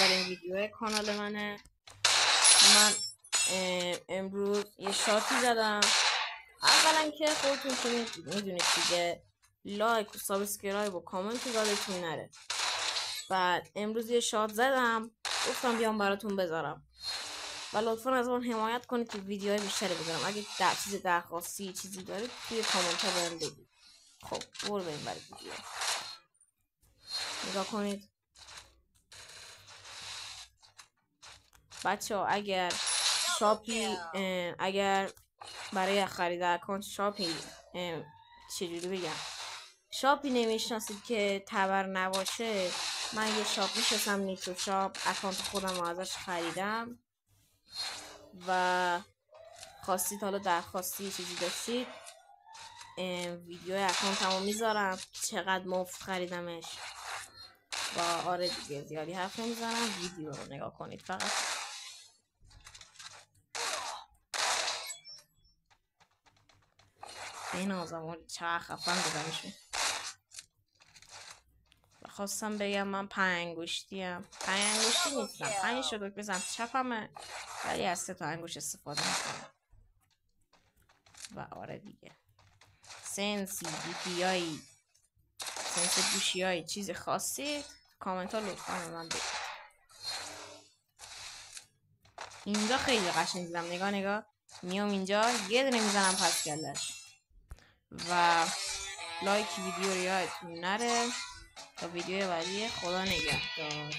اولین ویدیو کانال منه. من امروز یه شاتی زدم. اولا که خودتون که میدونید دیگه لایک و سابسکرایب و کامنت یادتون نره. بعد امروز یه شات زدم، گفتم بیام براتون بذارم و لطفا از من حمایت کنید که ویدیوهای بیشتری بذارم. اگه چیز درخواستی چیزی دارید توی کامنت ها بهم بگید. خب برو بریم برای ویدیو. نگاه کنید بچه ها، اگر شاپی اگر برای خرید اکانت شاپی چجوری بگم، شاپی نمیشناسید که تبر نباشه، من یه شاپ میشناسم، نیترو شاپ. اکانت خودم رو ازش خریدم و خواستید حالا درخواستی چیزی داشتید ویدیو اکانتم رو میذارم چقدر مفت خریدمش. و آره دیگه زیادی حرف نمیزنم، ویدیو رو نگاه کنید فقط. این آزمون چقدر خفن بودمشون. خواستم بگم من 5 انگشتیم. 5 انگشتی نیستم، 5 شده بزنم چپمه، ولی از 3 تا انگشت استفاده میکنم. و آره دیگه سنسی دیپیایی سنس گوشیایی چیز خاصی کامنت ها لطفا به من بگید. اینجا خیلی قشنگ دیدم، نگاه میام اینجا یه دونه میزنم پس گلش. و لایک ویدیو رو یادتون نره. تا ویدیو بعدی، خدا نگهدار.